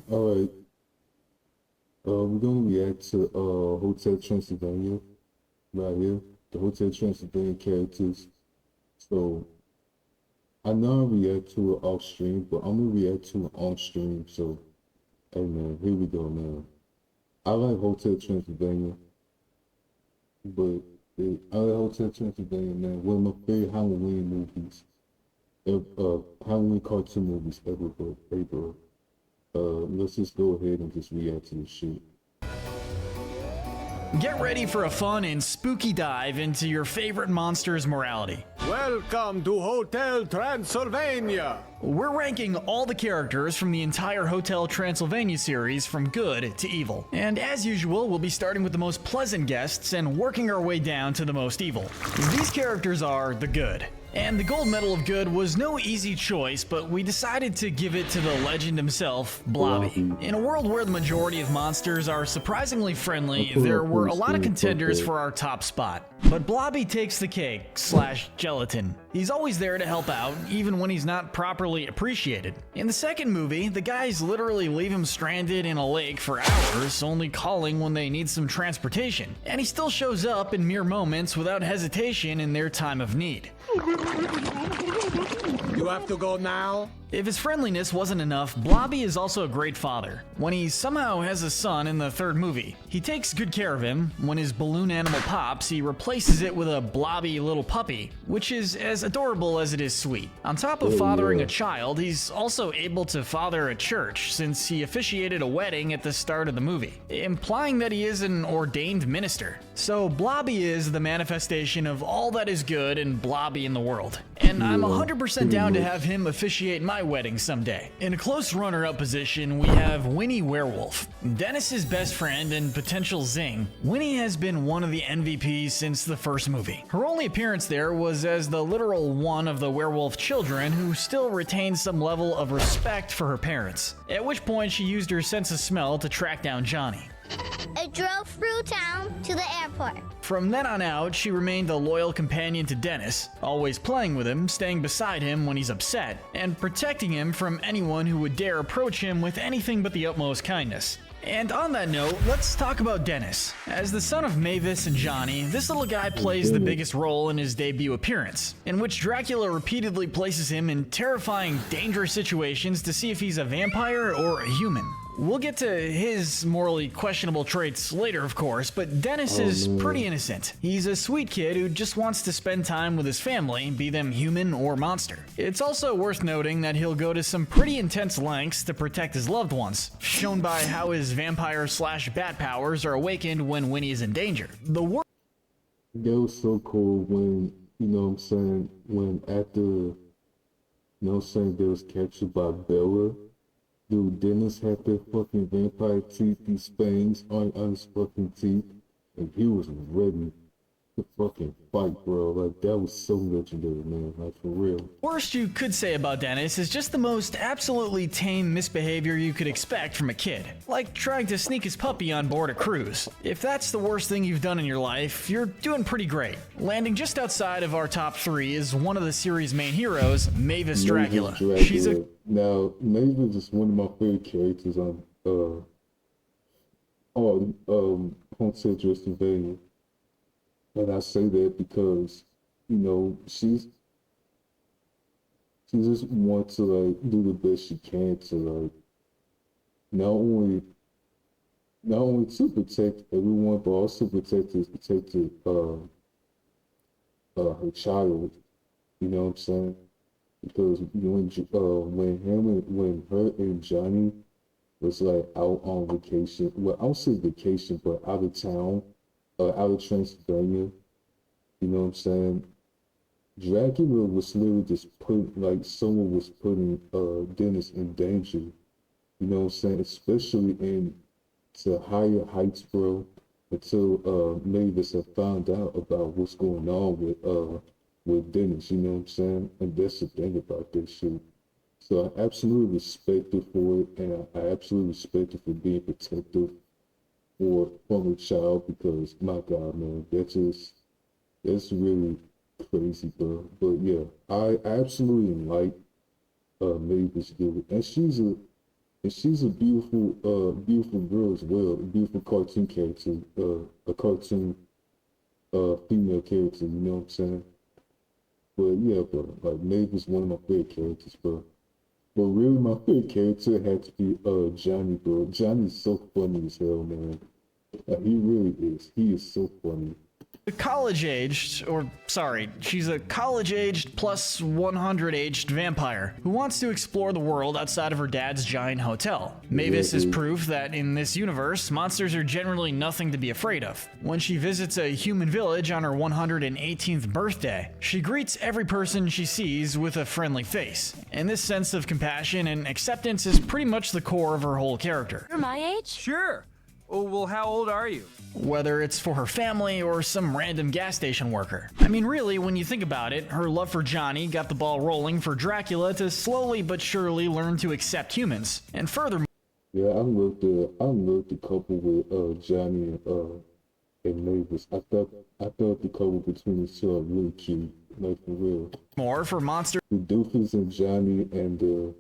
All right. We're gonna react to Hotel Transylvania right here. The Hotel Transylvania characters. So I know I react to it off stream, but I'm gonna react to it on stream. So hey man, here we go, man. I like Hotel Transylvania, but I like Hotel Transylvania, man. One of my favorite Halloween movies, Halloween cartoon movies ever, bro. Hey, bro. Let's just go ahead and just react to this shit. Get ready for a fun and spooky dive into your favorite monster's morality. Welcome to Hotel Transylvania! We're ranking all the characters from the entire Hotel Transylvania series from good to evil. And as usual, we'll be starting with the most pleasant guests and working our way down to the most evil. These characters are the good. And the gold medal of good was no easy choice, but we decided to give it to the legend himself, Blobby. In a world where the majority of monsters are surprisingly friendly, there were a lot of contenders for our top spot. But Blobby takes the cake / gelatin. He's always there to help out, even when he's not properly appreciated. In the second movie, the guys literally leave him stranded in a lake for hours, only calling when they need some transportation. And he still shows up in mere moments without hesitation in their time of need. You have to go now? If his friendliness wasn't enough, Blobby is also a great father. When he somehow has a son in the third movie, he takes good care of him. When his balloon animal pops, he replaces it with a blobby little puppy, which is as adorable as it is sweet. On top of fathering a child, he's also able to father a church, since he officiated a wedding at the start of the movie, implying that he is an ordained minister. So Blobby is the manifestation of all that is good and blobby in the world. And I'm 100% down to have him officiate my wedding someday. In a close runner-up position, we have Winnie Werewolf, Dennis's best friend and potential zing. Winnie has been one of the MVPs since the first movie. Her only appearance there was as the literal one of the werewolf children who still retained some level of respect for her parents, at which point she used her sense of smell to track down Johnny. I drove through town to the airport. From then on out, she remained a loyal companion to Dennis, always playing with him, staying beside him when he's upset, and protecting him from anyone who would dare approach him with anything but the utmost kindness. And on that note, let's talk about Dennis. As the son of Mavis and Johnny, this little guy plays the biggest role in his debut appearance, in which Dracula repeatedly places him in terrifying, dangerous situations to see if he's a vampire or a human. We'll get to his morally questionable traits later, of course, but Dennis is pretty innocent. He's a sweet kid who just wants to spend time with his family, be them human or monster. It's also worth noting that he'll go to some pretty intense lengths to protect his loved ones, shown by how his vampire / bat powers are awakened when Winnie is in danger. That was so cool when, you know what I'm saying, when after, you know what I'm saying, they was captured by Bella. Dude, Dennis had that fucking vampire teeth, these fangs on his fucking teeth, and he was ready to fucking fight, bro. Like, that was so legendary, man. Like, for real. Worst you could say about Dennis is just the most absolutely tame misbehavior you could expect from a kid. Like trying to sneak his puppy on board a cruise. If that's the worst thing you've done in your life, you're doing pretty great. Landing just outside of our top 3 is one of the series' main heroes, Mavis Dracula. She's a... Now, Mavis is one of my favorite characters on Hotel Transylvania. And I say that because, you know, she just wants to like do the best she can to like not only to protect everyone, but also protect her child. You know what I'm saying? Because when her and Johnny was like out on vacation, well, I don't say vacation, but out of town, out of Transylvania, you know what I'm saying? Dracula was literally just someone was putting Dennis in danger. You know what I'm saying? Especially to higher heights, bro. Until Mavis had found out about what's going on with Dennis. You know what I'm saying? And that's the thing about this shit. So I absolutely respect her for it, and I absolutely respect her for being protective from a child, because my God, man, that's really crazy, bro. But yeah, I absolutely like Mavis do, and she's a beautiful girl as well, a beautiful cartoon character, a cartoon female character. You know what I'm saying? But yeah, bro, like Mavis, one of my favorite characters, bro. But really, my favorite character had to be Johnny, bro. Johnny's so funny as hell, man. He really is. He is so funny. She's a college-aged plus 100-aged vampire who wants to explore the world outside of her dad's giant hotel. Mavis is proof that in this universe, monsters are generally nothing to be afraid of. When she visits a human village on her 118th birthday, she greets every person she sees with a friendly face. And this sense of compassion and acceptance is pretty much the core of her whole character. You're my age? Sure. Oh, well, how old are you? Whether it's for her family or some random gas station worker. I mean, really, when you think about it, her love for Johnny got the ball rolling for Dracula to slowly but surely learn to accept humans. And furthermore, yeah, I loved the couple with Johnny and Mavis. I thought the couple between the two are really cute, like for real. More for monster. The Doofus and Johnny and the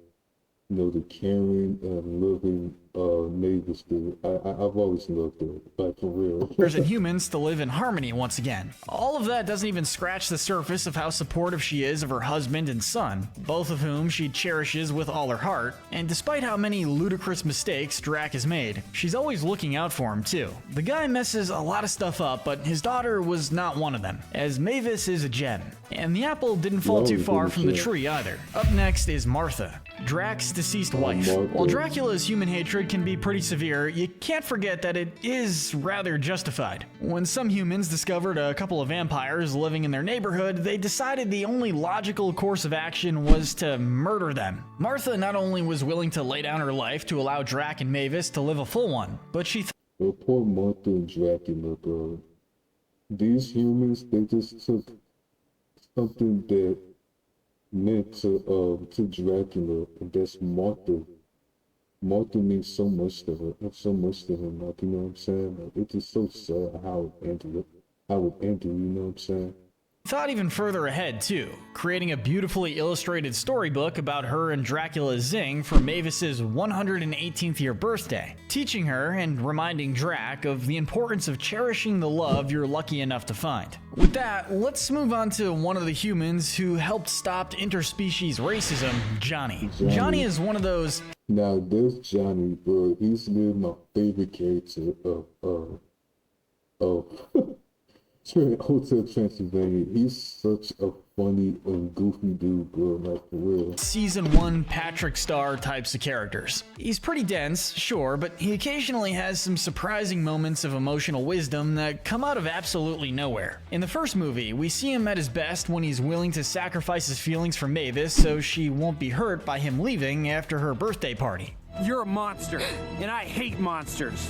caring and loving Mavis dude. I've always loved her, like for real. And humans to live in harmony once again. All of that doesn't even scratch the surface of how supportive she is of her husband and son, both of whom she cherishes with all her heart. And despite how many ludicrous mistakes Drac has made, she's always looking out for him too. The guy messes a lot of stuff up, but his daughter was not one of them, as Mavis is a gem. And the apple didn't fall too far from the tree either. Up next is Martha, Drac's deceased wife. While Dracula's human hatred can be pretty severe, you can't forget that it is rather justified. When some humans discovered a couple of vampires living in their neighborhood, they decided the only logical course of action was to murder them. Martha not only was willing to lay down her life to allow Drac and Mavis to live a full one, but she poor Martha and Dracula, bro. These humans, they just took something that meant to Dracula, and that's Martha. Martha means so much to her, and so much to him. Like, you know what I'm saying? Like, it's just so sad how it ended. You know what I'm saying? thought even further ahead too, creating a beautifully illustrated storybook about her and Dracula's zing for Mavis's 118th year birthday, teaching her and reminding Drac of the importance of cherishing the love you're lucky enough to find. With that, let's move on to one of the humans who helped stop interspecies racism, Johnny. Johnny is one of those... Now, there's Johnny, bro. He's literally my favorite character of Hotel Transylvania. He's such a funny and goofy dude, bro, like for real. Season 1 Patrick Star types of characters. He's pretty dense, sure, but he occasionally has some surprising moments of emotional wisdom that come out of absolutely nowhere. In the first movie, we see him at his best when he's willing to sacrifice his feelings for Mavis so she won't be hurt by him leaving after her birthday party. You're a monster, and I hate monsters.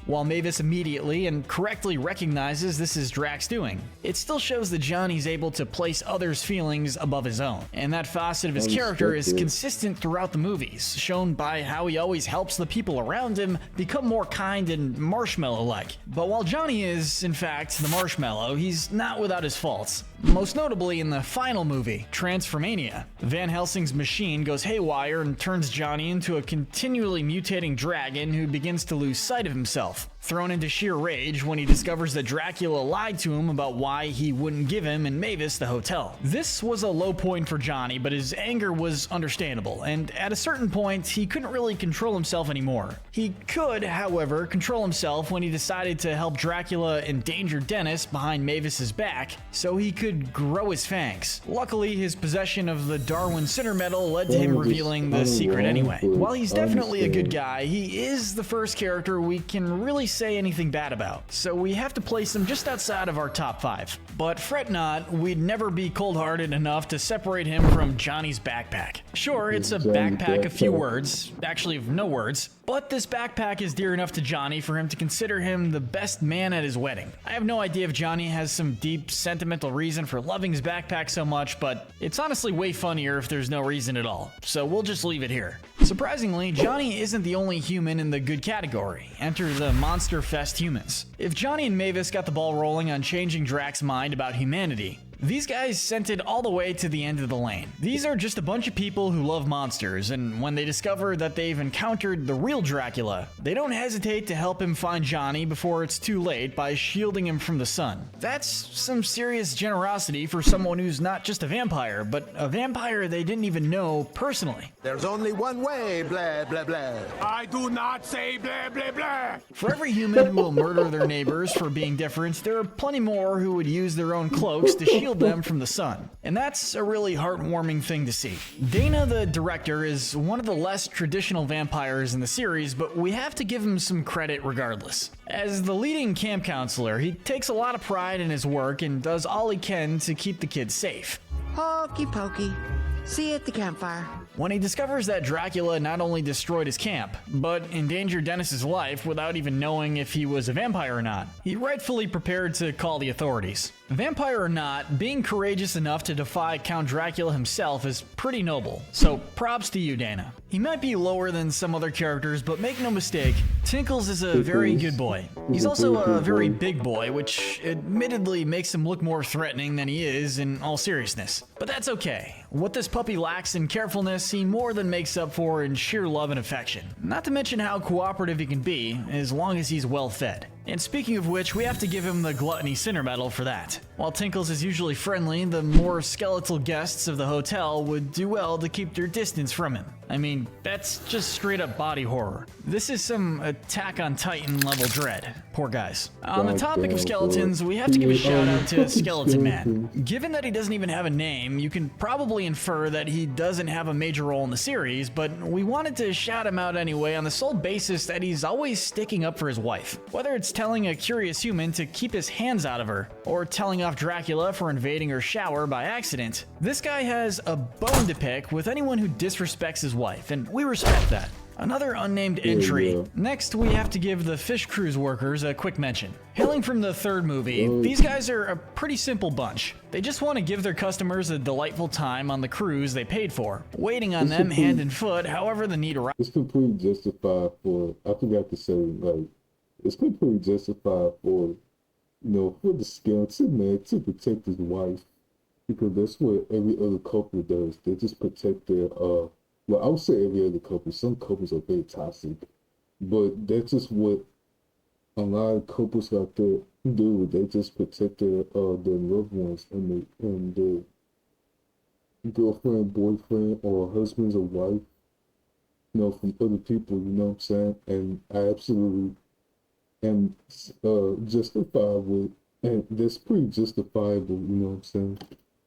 While Mavis immediately and correctly recognizes this is Drac's doing, it still shows that Johnny's able to place others' feelings above his own. And that facet of his character is consistent throughout the movies, shown by how he always helps the people around him become more kind and marshmallow-like. But while Johnny is, in fact, the marshmallow, he's not without his faults. Most notably in the final movie, Transylvania. Van Helsing's machine goes haywire and turns Johnny into a continually mutating dragon who begins to lose sight of himself, thrown into sheer rage when he discovers that Dracula lied to him about why he wouldn't give him and Mavis the hotel. This was a low point for Johnny, but his anger was understandable, and at a certain point, he couldn't really control himself anymore. He could, however, control himself when he decided to help Dracula endanger Dennis behind Mavis's back so he could grow his fangs. Luckily, his possession of the Darwin Cinder Medal led to him revealing the secret anyway. While he's definitely a good guy, he is the first character we can really say anything bad about, so we have to place him just outside of our top 5. But fret not, we'd never be cold-hearted enough to separate him from Johnny's backpack. Sure, it's a backpack of few words, actually of no words, but this backpack is dear enough to Johnny for him to consider him the best man at his wedding. I have no idea if Johnny has some deep sentimental reason for loving his backpack so much, but it's honestly way funnier if there's no reason at all, so we'll just leave it here. Surprisingly, Johnny isn't the only human in the good category. Enter the Monster Fest humans. If Johnny and Mavis got the ball rolling on changing Drac's mind about humanity, These guys sent it all the way to the end of the lane. These are just a bunch of people who love monsters, and when they discover that they've encountered the real Dracula, they don't hesitate to help him find Johnny before it's too late by shielding him from the sun. That's some serious generosity for someone who's not just a vampire, but a vampire they didn't even know personally. There's only one way, blah, blah, blah. I do not say blah, blah, blah. For every human who will murder their neighbors for being different, there are plenty more who would use their own cloaks to shield them from the sun. And that's a really heartwarming thing to see. Dana, the director, is one of the less traditional vampires in the series, but we have to give him some credit regardless. As the leading camp counselor, he takes a lot of pride in his work and does all he can to keep the kids safe. Hokey pokey. See you at the campfire. When he discovers that Dracula not only destroyed his camp, but endangered Dennis's life without even knowing if he was a vampire or not, he rightfully prepared to call the authorities. Vampire or not, being courageous enough to defy Count Dracula himself is pretty noble, so props to you, Dana. He might be lower than some other characters, but make no mistake, Tinkles is a very good boy. He's also a very big boy, which admittedly makes him look more threatening than he is in all seriousness. But that's okay. What this puppy lacks in carefulness, he more than makes up for in sheer love and affection. Not to mention how cooperative he can be, as long as he's well fed. And speaking of which, we have to give him the Gluttony Sinner Medal for that. While Tinkles is usually friendly, the more skeletal guests of the hotel would do well to keep their distance from him. I mean, that's just straight up body horror. This is some Attack on Titan level dread. Poor guys. On the topic of skeletons, we have to give a shout out to Skeleton Man. Given that he doesn't even have a name, you can probably infer that he doesn't have a major role in the series, but we wanted to shout him out anyway on the sole basis that he's always sticking up for his wife. Whether it's telling a curious human to keep his hands out of her, or telling off Dracula for invading her shower by accident, this guy has a bone to pick with anyone who disrespects his wife, and we respect that. Another unnamed entry. Next, we have to give the fish cruise workers a quick mention. Hailing from the third movie, these guys are a pretty simple bunch. They just want to give their customers a delightful time on the cruise they paid for, waiting on them hand and foot however the need arises. It's completely justified for, I forgot to say, like, it's completely justified for, for the skeleton man to protect his wife. Because that's what every other couple does. They just protect their, well, I would say every other couple. Some couples are very toxic, but that's just what a lot of couples out there do. They just protect their loved ones and their girlfriend, boyfriend, or husbands or wife, from other people. You know what I'm saying? And I absolutely am justified with, and that's pretty justifiable. You know what I'm saying?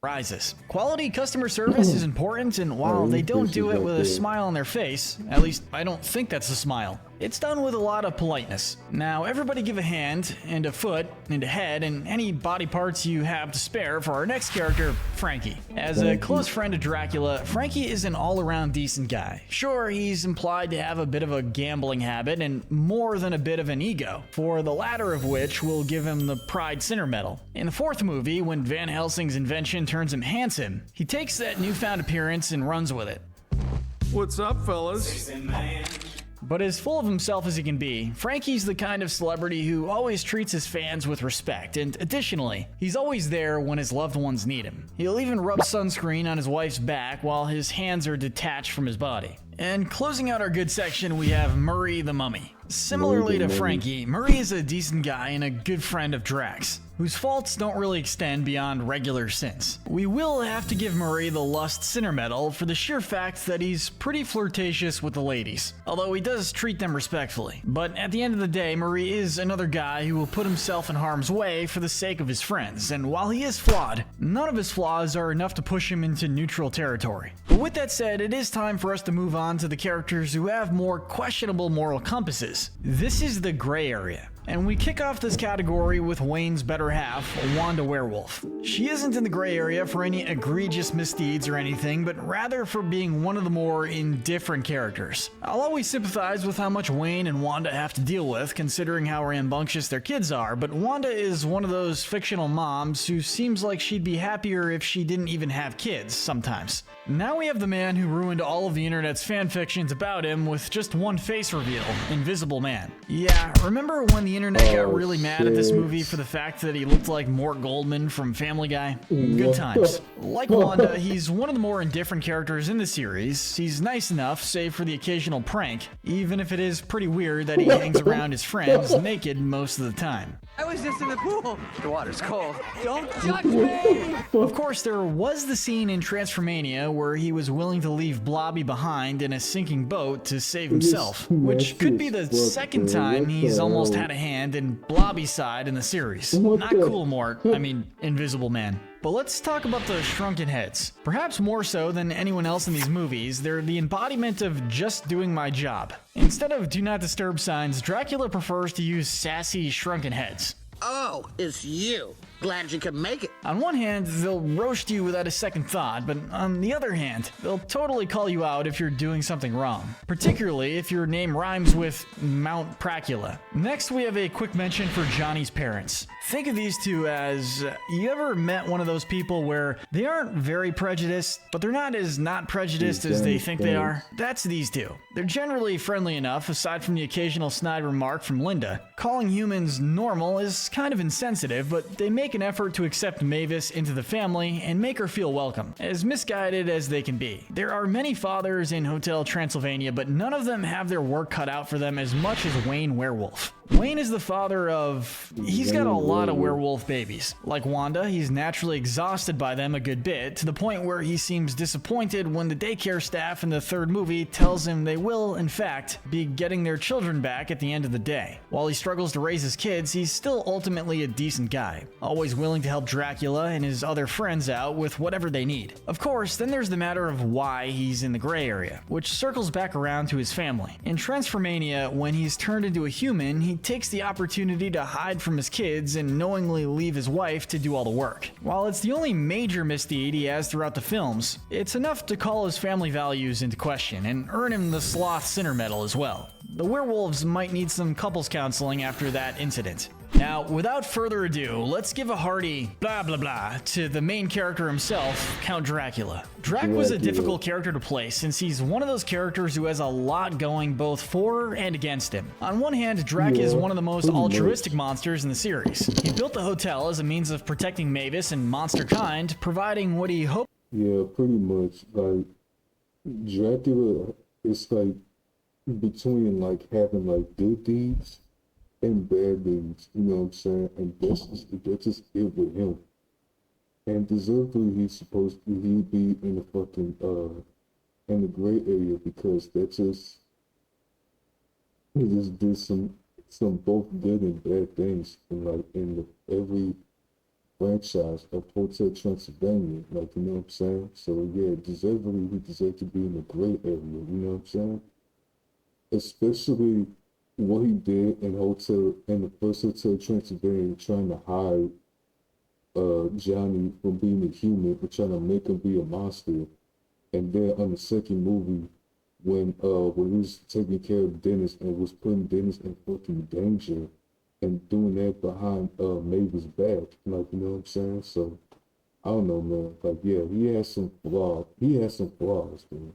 Rises. Quality customer service is important, and while they don't do it with a smile on their face, at least I don't think that's a smile, it's done with a lot of politeness. Now, everybody give a hand, and a foot, and a head, and any body parts you have to spare for our next character, Frankie. As a close friend of Dracula, Frankie is an all-around decent guy. Sure, he's implied to have a bit of a gambling habit, and more than a bit of an ego, for the latter of which will give him the Pride Sinner Medal. In the fourth movie, when Van Helsing's invention turns him handsome, he takes that newfound appearance and runs with it. What's up, fellas? But as full of himself as he can be, Frankie's the kind of celebrity who always treats his fans with respect, and additionally, he's always there when his loved ones need him. He'll even rub sunscreen on his wife's back while his hands are detached from his body. And closing out our good section, we have Murray the Mummy. Similarly to Frankie, Murray is a decent guy and a good friend of Drax, whose faults don't really extend beyond regular sins. We will have to give Murray the Lust Sinner Medal for the sheer fact that he's pretty flirtatious with the ladies, although he does treat them respectfully. But at the end of the day, Murray is another guy who will put himself in harm's way for the sake of his friends, and while he is flawed, none of his flaws are enough to push him into neutral territory. But with that said, it is time for us to move on to the characters who have more questionable moral compasses. This is the gray area. And we kick off this category with Wayne's better half, Wanda Werewolf. She isn't in the gray area for any egregious misdeeds or anything, but rather for being one of the more indifferent characters. I'll always sympathize with how much Wayne and Wanda have to deal with, considering how rambunctious their kids are, but Wanda is one of those fictional moms who seems like she'd be happier if she didn't even have kids, sometimes. Now we have the man who ruined all of the internet's fanfictions about him with just one face reveal, Invisible Man. Yeah, remember when the internet got Oh, really mad at this shit. movie for the fact that he looked like Mort Goldman from Family Guy. Good times. Like Wanda, he's one of the more indifferent characters in the series. He's nice enough, save for the occasional prank, even if it is pretty weird that he hangs around his friends naked most of the time. I was just in the pool. The water's cold. Don't judge me! Of course, there was the scene in Transylvania where he was willing to leave Blobby behind in a sinking boat to save himself, which could be the second time he's almost had a hand in Blobby's side in the series. Not cool, Mort. I mean, Invisible Man. But let's talk about the shrunken heads. Perhaps more so than anyone else in these movies, they're the embodiment of just doing my job. Instead of do not disturb signs, Dracula prefers to use sassy shrunken heads. Oh, it's you. Glad you could make it. On one hand, they'll roast you without a second thought, but on the other hand, they'll totally call you out if you're doing something wrong, particularly if your name rhymes with Mount Pracula. Next, we have a quick mention for Johnny's parents. Think of these two as, you ever met one of those people where they aren't very prejudiced, but they're not as not prejudiced as they think they are? That's these two. They're generally friendly enough, aside from the occasional snide remark from Linda. Calling humans normal is kind of insensitive, but they make an effort to accept Mavis into the family and make her feel welcome, as misguided as they can be. There are many fathers in Hotel Transylvania, but none of them have their work cut out for them as much as Wayne Werewolf. Wayne is the father of... he's got a lot of werewolf babies. Like Wanda, he's naturally exhausted by them a good bit, to the point where he seems disappointed when the daycare staff in the third movie tells him they will, in fact, be getting their children back at the end of the day. While he struggles to raise his kids, he's still ultimately a decent guy, always willing to help Dracula and his other friends out with whatever they need. Of course, then there's the matter of why he's in the gray area, which circles back around to his family. In Transylvania, when he's turned into a human, he takes the opportunity to hide from his kids and knowingly leave his wife to do all the work. While it's the only major misdeed he has throughout the films, it's enough to call his family values into question and earn him the Sloth Sinner medal as well. The werewolves might need some couples counseling after that incident. Now, without further ado, let's give a hearty blah blah blah to the main character himself, Count Dracula. Drac was a difficult character to play since he's one of those characters who has a lot going both for and against him. On one hand, Drac is one of the most altruistic monsters in the series. He built the hotel as a means of protecting Mavis and monster kind, providing what he hoped. Yeah, pretty much. Like, Dracula is like between like having like good deeds and bad deeds, you know what I'm saying? And that's just it with him. And deservedly, he'd be in the fucking in the gray area because he just did some both good and bad things in every franchise of Hotel Transylvania, like, you know what I'm saying? So yeah, deservedly he deserved to be in the gray area, you know what I'm saying? Especially what he did in the first Hotel Transylvania, trying to hide Johnny from being a human and trying to make him be a monster. And then on the second movie, when he was taking care of Dennis and was putting Dennis in fucking danger and doing that behind Mavis' back, like, you know what I'm saying? So I don't know, man. Like, yeah, he has some flaws. Man.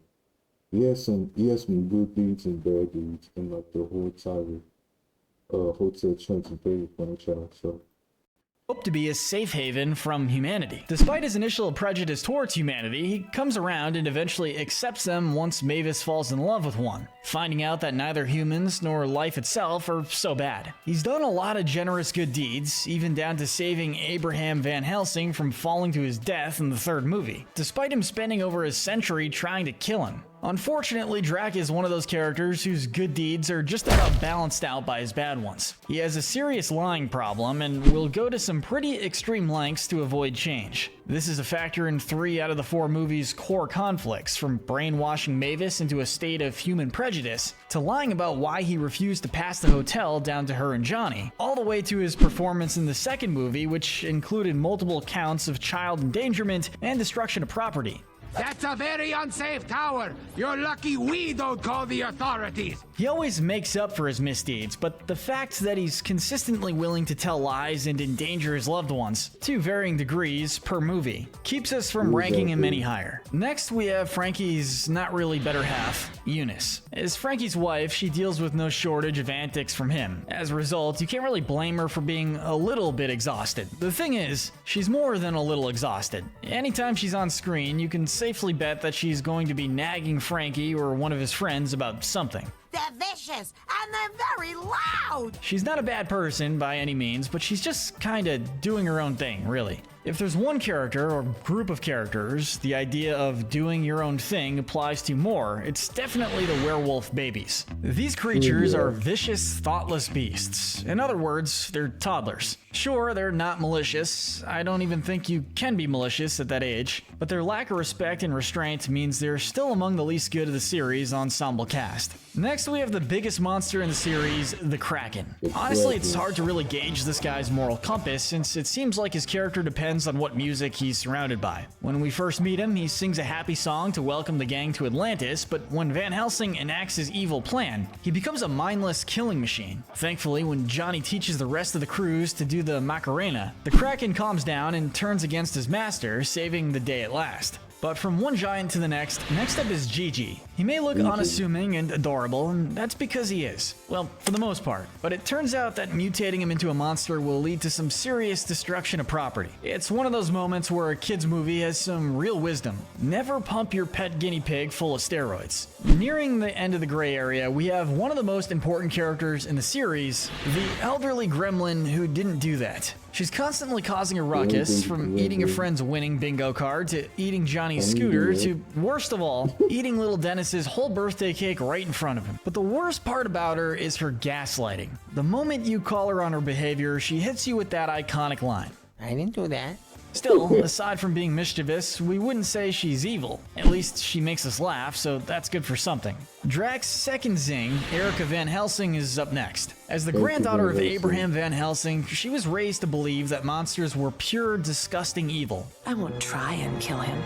He has some good deeds and bad deeds in like the whole entire Hotel Transylvania franchise. So Hoped to be a safe haven from humanity. Despite his initial prejudice towards humanity, he comes around and eventually accepts them once Mavis falls in love with one, finding out that neither humans nor life itself are so bad. He's done a lot of generous good deeds, even down to saving Abraham Van Helsing from falling to his death in the third movie, despite him spending over a century trying to kill him. Unfortunately, Drac is one of those characters whose good deeds are just about balanced out by his bad ones. He has a serious lying problem and will go to some pretty extreme lengths to avoid change. This is a factor in 3 out of the 4 movies' core conflicts, from brainwashing Mavis into a state of human prejudice, to lying about why he refused to pass the hotel down to her and Johnny, all the way to his performance in the second movie, which included multiple counts of child endangerment and destruction of property. That's a very unsafe tower. You're lucky we don't call the authorities. He always makes up for his misdeeds, but the fact that he's consistently willing to tell lies and endanger his loved ones, to varying degrees per movie, keeps us from ranking him any higher. Next, we have Frankie's not really better half, Eunice. As Frankie's wife, she deals with no shortage of antics from him. As a result, you can't really blame her for being a little bit exhausted. The thing is, she's more than a little exhausted. Anytime she's on screen, you can safely bet that she's going to be nagging Frankie or one of his friends about something. They're vicious, and they're very loud! She's not a bad person by any means, but she's just kinda doing her own thing, really. If there's one character or group of characters the idea of doing your own thing applies to more, it's definitely the werewolf babies. These creatures are vicious, thoughtless beasts. In other words, they're toddlers. Sure, they're not malicious. I don't even think you can be malicious at that age, but their lack of respect and restraint means they're still among the least good of the series' ensemble cast. Next, we have the biggest monster in the series, the Kraken. Honestly, it's hard to really gauge this guy's moral compass since it seems like his character depends on what music he's surrounded by. When we first meet him, he sings a happy song to welcome the gang to Atlantis, but when Van Helsing enacts his evil plan, he becomes a mindless killing machine. Thankfully, when Johnny teaches the rest of the crews to do the Macarena, the Kraken calms down and turns against his master, saving the day at last. But from one giant to the next up is Gigi. He may look unassuming and adorable, and that's because he is. Well, for the most part. But it turns out that mutating him into a monster will lead to some serious destruction of property. It's one of those moments where a kid's movie has some real wisdom. Never pump your pet guinea pig full of steroids. Nearing the end of the gray area, we have one of the most important characters in the series, the elderly gremlin who didn't do that. She's constantly causing a ruckus, from eating a friend's winning bingo card to eating Johnny's scooter to, worst of all, eating little Dennis's whole birthday cake right in front of him. But the worst part about her is her gaslighting. The moment you call her on her behavior, she hits you with that iconic line. I didn't do that. Still, aside from being mischievous, we wouldn't say she's evil. At least she makes us laugh, so that's good for something. Drax's second zing, Erica Van Helsing, is up next. As the granddaughter of Abraham Van Helsing, she was raised to believe that monsters were pure, disgusting evil. I won't try and kill him.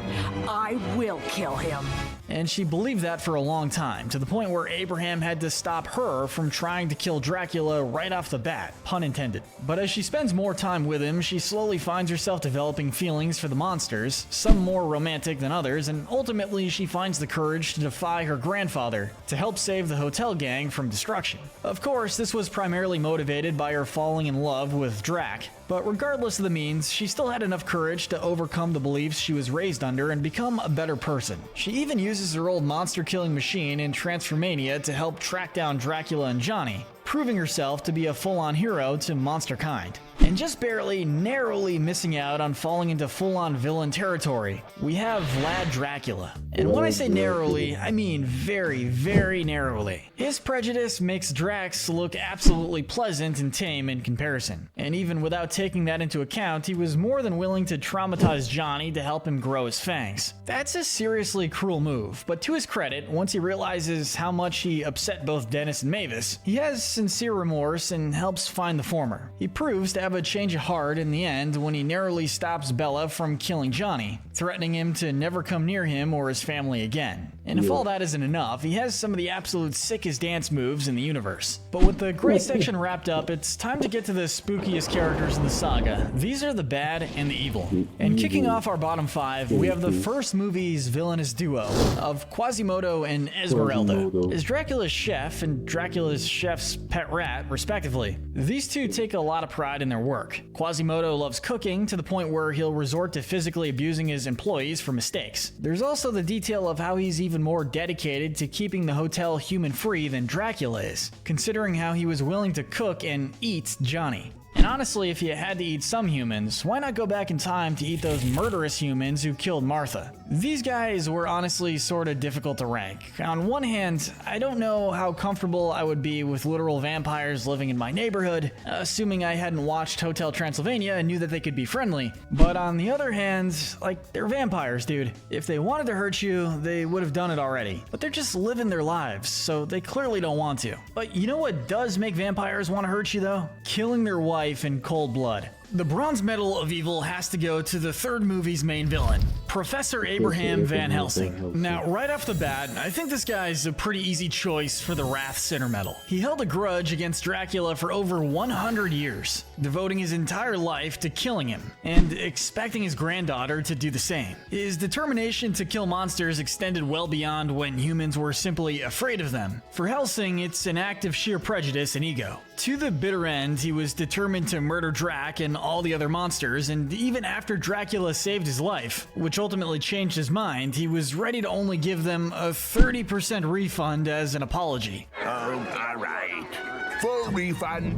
I will kill him. And she believed that for a long time, to the point where Abraham had to stop her from trying to kill Dracula right off the bat, pun intended. But as she spends more time with him, she slowly finds herself developing feelings for the monsters, some more romantic than others, and ultimately she finds the courage to defy her grandfather to help save the hotel gang from destruction. Of course, this was primarily motivated by her falling in love with Drac, but regardless of the means, she still had enough courage to overcome the beliefs she was raised under and become a better person. She even uses her old monster-killing machine in Transylvania to help track down Dracula and Johnny, proving herself to be a full-on hero to monster kind. And just barely, narrowly missing out on falling into full-on villain territory, we have Vlad Dracula. And when I say narrowly, I mean very, very narrowly. His prejudice makes Drax look absolutely pleasant and tame in comparison. And even without taking that into account, he was more than willing to traumatize Johnny to help him grow his fangs. That's a seriously cruel move, but to his credit, once he realizes how much he upset both Dennis and Mavis, he has sincere remorse and helps find the former. He proves to have a change of heart in the end when he narrowly stops Bella from killing Johnny, threatening him to never come near him or his family again. And if all that isn't enough, he has some of the absolute sickest dance moves in the universe. But with the gray section wrapped up, it's time to get to the spookiest characters in the saga. These are the bad and the evil. And kicking off our bottom five, we have the first movie's villainous duo of Quasimodo and Esmeralda. As Dracula's chef and Dracula's chef's pet rat, respectively, these two take a lot of pride in their work. Quasimodo loves cooking to the point where he'll resort to physically abusing his employees for mistakes. There's also the detail of how he's even more dedicated to keeping the hotel human-free than Dracula is, considering how he was willing to cook and eat Johnny. And honestly, if you had to eat some humans, why not go back in time to eat those murderous humans who killed Martha? These guys were honestly sorta difficult to rank. On one hand, I don't know how comfortable I would be with literal vampires living in my neighborhood, assuming I hadn't watched Hotel Transylvania and knew that they could be friendly. But on the other hand, like, they're vampires, dude. If they wanted to hurt you, they would have done it already. But they're just living their lives, so they clearly don't want to. But you know what does make vampires want to hurt you though? Killing their wife in cold blood. The bronze medal of evil has to go to the third movie's main villain, Professor Abraham Van Helsing. Now, right off the bat, I think this guy's a pretty easy choice for the Wrath Center Medal. He held a grudge against Dracula for over 100 years, devoting his entire life to killing him, and expecting his granddaughter to do the same. His determination to kill monsters extended well beyond when humans were simply afraid of them. For Helsing, it's an act of sheer prejudice and ego. To the bitter end, he was determined to murder Drac and all the other monsters, and even after Dracula saved his life, which ultimately changed his mind, he was ready to only give them a 30% refund as an apology. Oh, all right. Full refund.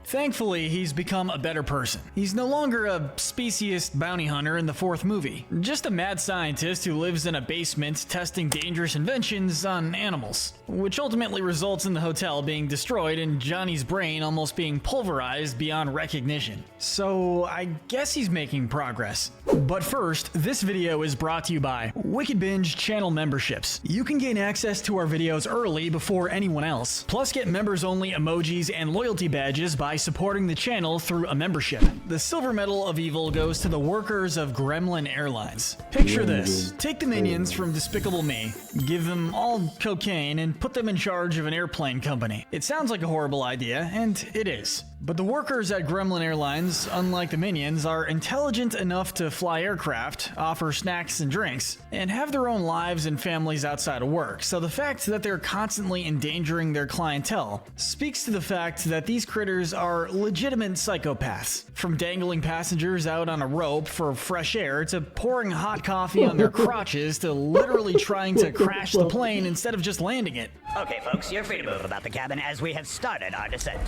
Thankfully, he's become a better person. He's no longer a speciest bounty hunter in the fourth movie, just a mad scientist who lives in a basement testing dangerous inventions on animals, which ultimately results in the hotel being destroyed and Johnny's brain almost being pulverized beyond recognition. So I guess he's making progress. But first, this video is brought to you by WickedBinge channel memberships. You can gain access to our videos early before anyone else, plus get members-only emojis and loyalty badges by supporting the channel through a membership. The Silver Medal of Evil goes to the workers of Gremlin Airlines. Picture this. Take the minions from Despicable Me, give them all cocaine, and put them in charge of an airplane company. It sounds like a horrible idea, and it is. But the workers at Gremlin Airlines, unlike the minions, are intelligent enough to fly aircraft, offer snacks and drinks, and have their own lives and families outside of work. So the fact that they're constantly endangering their clientele speaks to the fact that these critters are legitimate psychopaths. From dangling passengers out on a rope for fresh air to pouring hot coffee on their crotches to literally trying to crash the plane instead of just landing it. Okay, folks, you're free to move about the cabin as we have started our descent.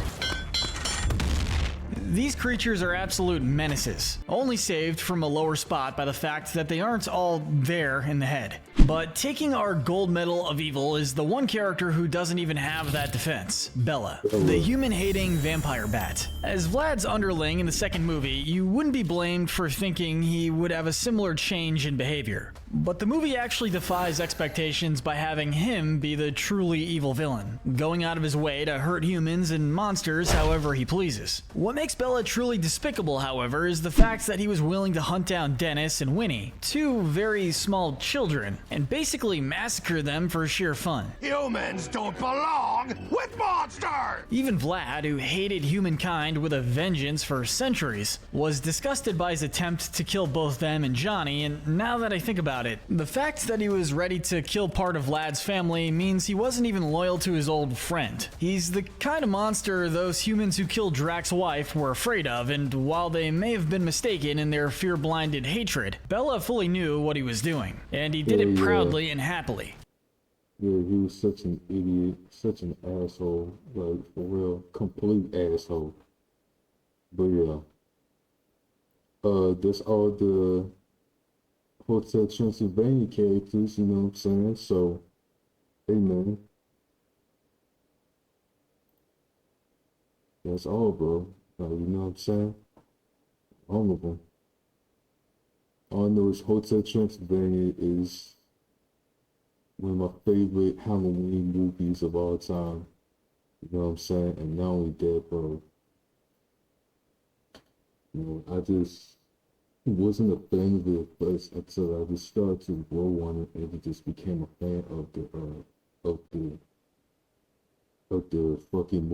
These creatures are absolute menaces, only saved from a lower spot by the fact that they aren't all there in the head. But taking our gold medal of evil is the one character who doesn't even have that defense, Bella, the human-hating vampire bat. As Vlad's underling in the second movie, you wouldn't be blamed for thinking he would have a similar change in behavior. But the movie actually defies expectations by having him be the truly evil villain, going out of his way to hurt humans and monsters however he pleases. What makes Bella truly despicable, however, is the fact that he was willing to hunt down Dennis and Winnie, two very small children, and basically massacre them for sheer fun. Humans don't belong with monsters! Even Vlad, who hated humankind with a vengeance for centuries, was disgusted by his attempt to kill both them and Johnny, and now that I think about it, the fact that he was ready to kill part of Vlad's family means he wasn't even loyal to his old friend. He's the kind of monster those humans who killed Drac's wife were afraid of, and while they may have been mistaken in their fear-blinded hatred, Bella fully knew what he was doing, and he did it proudly and happily. Yeah, he was such an idiot, such an asshole, like, for real, complete asshole. But yeah, that's all the Hotel Transylvania characters, you know what I'm saying? So, hey man, that's all, bro. You know what I'm saying? All of them. All I know is Hotel Transylvania is one of my favorite Halloween movies of all time. You know what I'm saying? And not only that, bro, you know, I just wasn't a fan of it at first until I just started to grow on it and it just became a fan of the fucking movie.